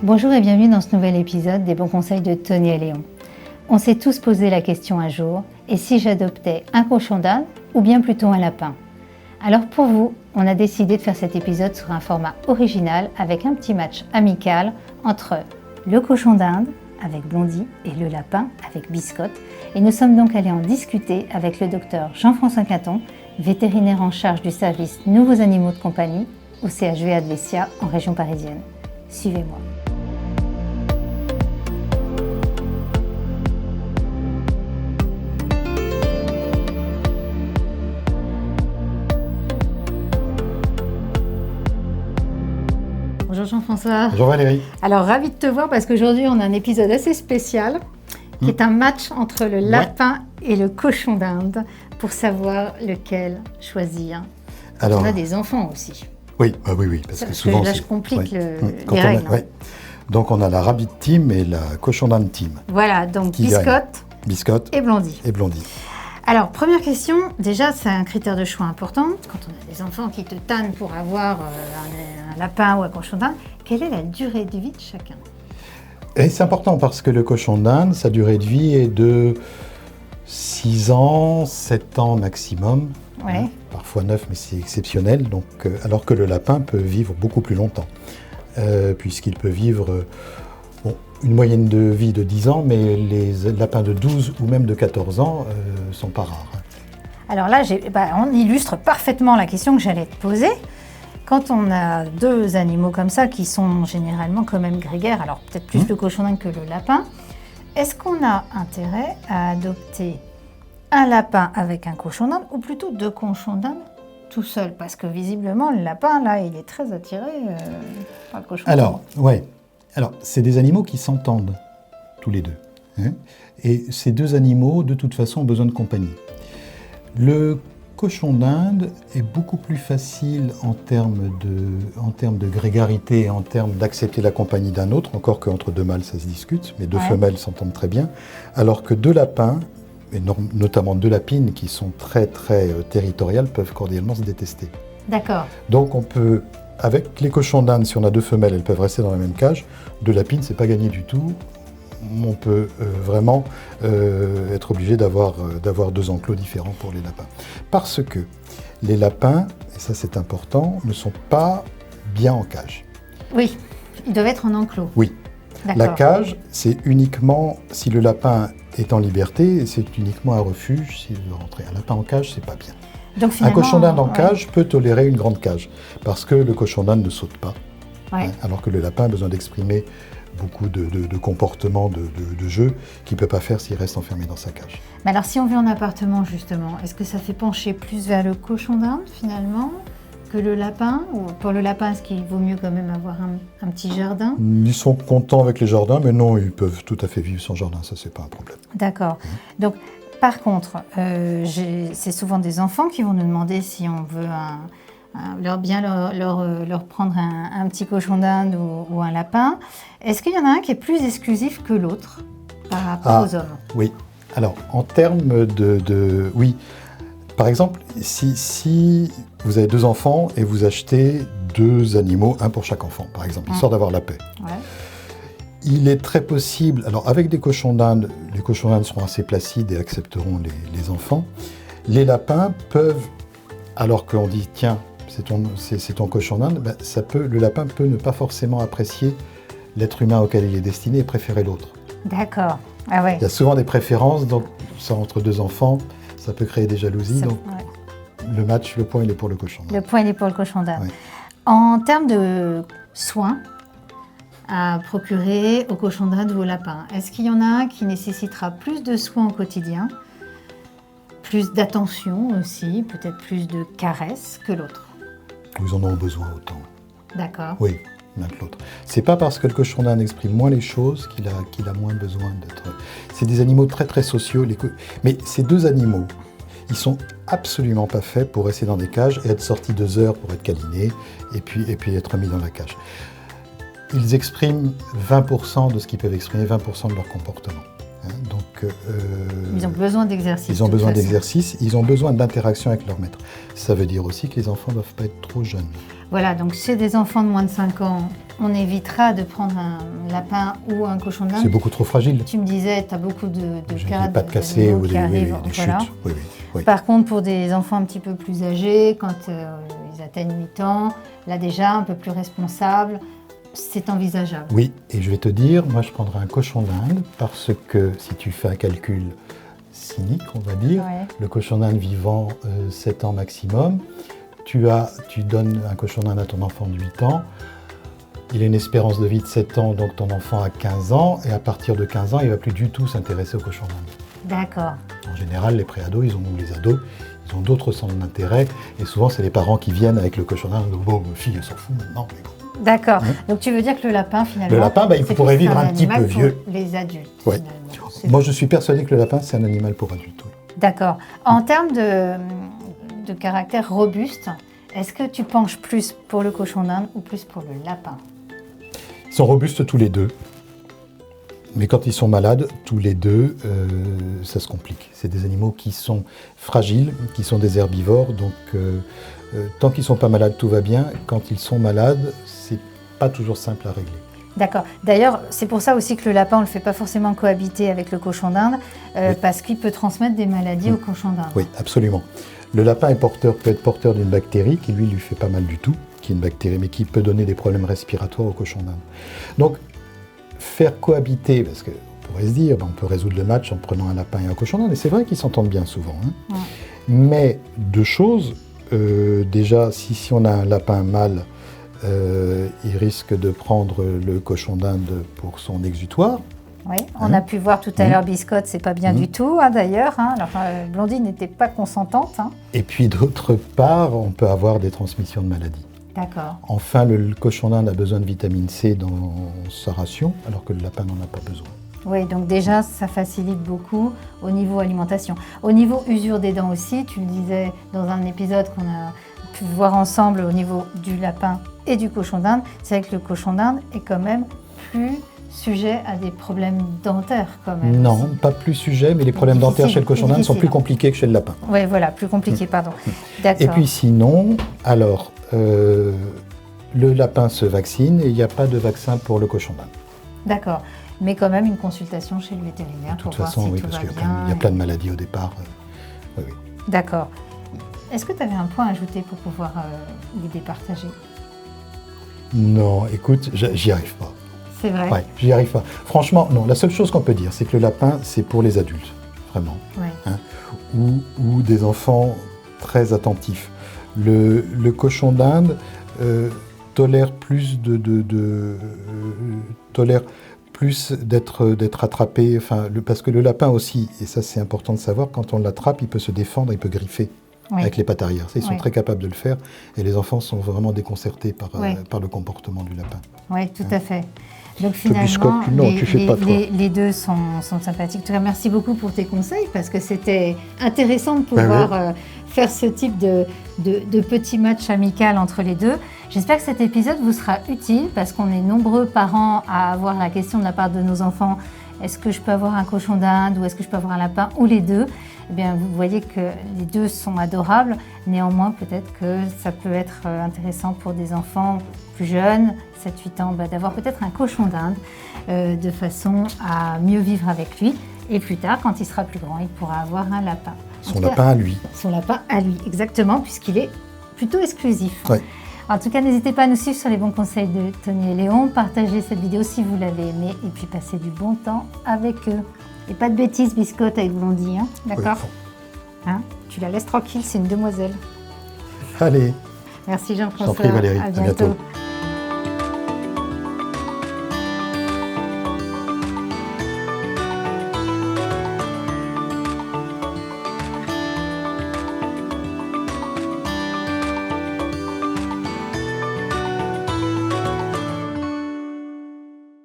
Bonjour et bienvenue dans ce nouvel épisode des bons conseils de Tony et Léon. On s'est tous posé la question un jour, et si j'adoptais un cochon d'Inde ou bien plutôt un lapin? Alors pour vous, on a décidé de faire cet épisode sur un format original avec un petit match amical entre le cochon d'Inde avec Blondie et le lapin avec Biscotte. Et nous sommes donc allés en discuter avec le docteur Jean-François Caton, vétérinaire en charge du service Nouveaux Animaux de Compagnie au CHVA de Vessia en région parisienne. Suivez-moi. Bonjour Jean-François. Bonjour Valérie. Alors ravi de te voir parce qu'aujourd'hui on a un épisode assez spécial qui est un match entre le lapin et le cochon d'Inde pour savoir lequel choisir. Alors, on a des enfants aussi. Oui, parce que souvent là je complique les règles. Donc on a la Rabbit Team et la Cochon d'Inde Team. Voilà, donc Biscotte et Blondie. Alors, première question, déjà c'est un critère de choix important. Quand on a des enfants qui te tannent pour avoir un lapin ou un cochon d'Inde, quelle est la durée de vie de chacun? Et c'est important parce que le cochon d'Inde, sa durée de vie est de 6 ans, 7 ans maximum. Ouais. Parfois 9, mais c'est exceptionnel. Donc, alors que le lapin peut vivre beaucoup plus longtemps. Puisqu'il peut vivre une moyenne de vie de 10 ans, mais les lapins de 12 ou même de 14 ans ne sont pas rares. Alors là, on illustre parfaitement la question que j'allais te poser. Quand on a deux animaux comme ça, qui sont généralement quand même grégaires, alors peut-être plus le cochon d'Inde que le lapin, est-ce qu'on a intérêt à adopter un lapin avec un cochon d'Inde, ou plutôt deux cochons d'Inde tout seul? Parce que visiblement, le lapin, là, il est très attiré par le cochon d'Inde. Alors, c'est des animaux qui s'entendent, tous les deux. Et ces deux animaux, de toute façon, ont besoin de compagnie. Le cochon d'Inde est beaucoup plus facile en termes de grégarité, en termes d'accepter la compagnie d'un autre, encore qu'entre deux mâles, ça se discute, mais deux femelles s'entendent très bien, alors que deux lapins, et notamment deux lapines, qui sont très, très territoriales, peuvent cordialement se détester. D'accord. Donc, on peut... Avec les cochons d'Inde, si on a deux femelles, elles peuvent rester dans la même cage. Deux lapines, c'est pas gagné du tout. On peut vraiment être obligé d'avoir deux enclos différents pour les lapins. Parce que les lapins, et ça c'est important, ne sont pas bien en cage. Oui, ils doivent être en enclos. Oui. La cage, c'est uniquement, si le lapin est en liberté, c'est uniquement un refuge s'il veut rentrer. Un lapin en cage, c'est pas bien. Donc, un cochon d'Inde en cage peut tolérer une grande cage, parce que le cochon d'Inde ne saute pas, alors que le lapin a besoin d'exprimer beaucoup de comportements, de jeux qu'il ne peut pas faire s'il reste enfermé dans sa cage. Mais alors si on vit en appartement justement, est-ce que ça fait pencher plus vers le cochon d'Inde finalement que le lapin? Ou pour le lapin, est-ce qu'il vaut mieux quand même avoir un petit jardin? Ils sont contents avec les jardins, mais non, ils peuvent tout à fait vivre sans jardin, ça c'est pas un problème. D'accord. Donc, par contre, c'est souvent des enfants qui vont nous demander si on veut leur prendre un petit cochon d'Inde ou un lapin. Est-ce qu'il y en a un qui est plus exclusif que l'autre par rapport aux hommes? Oui. Alors, en termes oui. Par exemple, si vous avez deux enfants et vous achetez deux animaux, un pour chaque enfant, par exemple, histoire d'avoir la paix. Ouais. Il est très possible, alors avec des cochons d'Inde, les cochons d'Inde seront assez placides et accepteront les enfants. Les lapins peuvent, alors qu'on dit tiens, c'est ton cochon d'Inde, le lapin peut ne pas forcément apprécier l'être humain auquel il est destiné et préférer l'autre. D'accord. Ah ouais. Il y a souvent des préférences, donc ça entre deux enfants, ça peut créer des jalousies. Donc le match, le point il est pour le cochon d'Inde. Le point il est pour le cochon d'Inde. Ouais. En termes de soins à procurer au cochon d'Inde ou au lapin, est-ce qu'il y en a un qui nécessitera plus de soins au quotidien, plus d'attention aussi, peut-être plus de caresses que l'autre? Ils en ont besoin autant. D'accord. Oui, l'un que l'autre. C'est pas parce que le cochon d'Inde exprime moins les choses qu'il a moins besoin d'être... C'est des animaux très très sociaux. Mais ces deux animaux, ils sont absolument pas faits pour rester dans des cages et être sortis 2 heures pour être câlinés et puis être mis dans la cage. Ils expriment 20% de ce qu'ils peuvent exprimer, 20% de leur comportement. Donc, ils ont besoin d'exercice. Ils ont besoin d'exercice, ils ont besoin d'interaction avec leur maître. Ça veut dire aussi que les enfants ne doivent pas être trop jeunes. Voilà, donc chez des enfants de moins de 5 ans, on évitera de prendre un lapin ou un cochon d'Inde. C'est beaucoup trop fragile. Tu me disais, tu as beaucoup de cas de pattes cassées ou des voilà. chutes. Oui. Par contre, pour des enfants un petit peu plus âgés, quand ils atteignent 8 ans, là déjà un peu plus responsables, c'est envisageable. Oui, et je vais te dire, moi je prendrais un cochon d'Inde parce que si tu fais un calcul cynique, on va dire, le cochon d'Inde vivant 7 ans maximum, tu donnes un cochon d'Inde à ton enfant de 8 ans, il a une espérance de vie de 7 ans, donc ton enfant a 15 ans, et à partir de 15 ans, il ne va plus du tout s'intéresser au cochon d'Inde. D'accord. En général, les préados, ou les ados, ils ont d'autres centres d'intérêt, et souvent c'est les parents qui viennent avec le cochon d'Inde, bon, ma fille, elle s'en fout maintenant, mais bon. D'accord. Donc tu veux dire que le lapin, finalement, le lapin, il pourrait vivre un petit peu vieux. Pour les adultes. Ouais. Moi, je suis persuadé que le lapin, c'est un animal pour adultes. Oui. D'accord. En termes de caractère robuste, est-ce que tu penches plus pour le cochon d'Inde ou plus pour le lapin? Ils sont robustes tous les deux. Mais quand ils sont malades, tous les deux, ça se complique. C'est des animaux qui sont fragiles, qui sont des herbivores, donc tant qu'ils ne sont pas malades, tout va bien. Quand ils sont malades, c'est pas toujours simple à régler. D'accord. D'ailleurs, c'est pour ça aussi que le lapin, on ne le fait pas forcément cohabiter avec le cochon d'Inde, parce qu'il peut transmettre des maladies au cochon d'Inde. Oui, absolument. Le lapin peut être porteur d'une bactérie qui, lui fait pas mal du tout, qui est une bactérie, mais qui peut donner des problèmes respiratoires au cochon d'Inde. Donc, faire cohabiter, parce qu'on pourrait se dire, on peut résoudre le match en prenant un lapin et un cochon d'Inde, et c'est vrai qu'ils s'entendent bien souvent. Hein. Ouais. Mais deux choses, déjà, si on a un lapin mâle, il risque de prendre le cochon d'Inde pour son exutoire. Oui, on a pu voir tout à l'heure Biscotte, c'est pas bien du tout, hein, d'ailleurs. Hein. Alors, Blondie n'était pas consentante. Hein. Et puis d'autre part, on peut avoir des transmissions de maladies. D'accord. Enfin, le cochon d'Inde a besoin de vitamine C dans sa ration, alors que le lapin n'en a pas besoin. Oui, donc déjà, ça facilite beaucoup au niveau alimentation. Au niveau usure des dents aussi, tu le disais dans un épisode qu'on a pu voir ensemble au niveau du lapin et du cochon d'Inde, c'est vrai que le cochon d'Inde est quand même plus sujet à des problèmes dentaires quand même. Non, pas plus sujet, mais les problèmes dentaires chez le cochon d'Inde sont plus compliqués que chez le lapin. Oui, voilà, plus compliqués, pardon. D'accord. Et puis sinon, alors, le lapin se vaccine et il n'y a pas de vaccin pour le cochon d'Inde. D'accord, mais quand même une consultation chez le vétérinaire pour voir si tout va bien. De toute façon, oui, parce qu'il y a plein de maladies au départ. Oui. D'accord. Est-ce que tu avais un point à ajouter pour pouvoir les départager? Non, écoute, j'y arrive pas. C'est vrai. Ouais, j'y arrive pas. Franchement, non. La seule chose qu'on peut dire, c'est que le lapin, c'est pour les adultes, vraiment. Ouais. Hein, ou des enfants très attentifs. Le cochon d'Inde tolère plus d'être attrapé. Enfin, parce que le lapin aussi, et ça c'est important de savoir, quand on l'attrape, il peut se défendre, il peut griffer. Oui. Avec les pattes arrière. Ils sont très capables de le faire et les enfants sont vraiment déconcertés par le comportement du lapin. Oui, tout à fait. Donc finalement, les deux sont sympathiques. En tout cas, merci beaucoup pour tes conseils parce que c'était intéressant de pouvoir faire ce type de petit match amical entre les deux. J'espère que cet épisode vous sera utile parce qu'on est nombreux parents à avoir la question de la part de nos enfants. Est-ce que je peux avoir un cochon d'Inde ou est-ce que je peux avoir un lapin ou les deux? Eh bien, vous voyez que les deux sont adorables. Néanmoins, peut-être que ça peut être intéressant pour des enfants plus jeunes, 7-8 ans, d'avoir peut-être un cochon d'Inde de façon à mieux vivre avec lui. Et plus tard, quand il sera plus grand, il pourra avoir un lapin. Son lapin à lui. Son lapin à lui, exactement, puisqu'il est plutôt exclusif. Ouais. En tout cas, n'hésitez pas à nous suivre sur les bons conseils de Tony et Léon. Partagez cette vidéo si vous l'avez aimée et puis passez du bon temps avec eux. Et pas de bêtises, Biscotte, avec Blondie, hein, d'accord? Oui. Hein, tu la laisses tranquille, c'est une demoiselle. Allez. Merci Jean-François. Je t'en prie Valérie, à bientôt.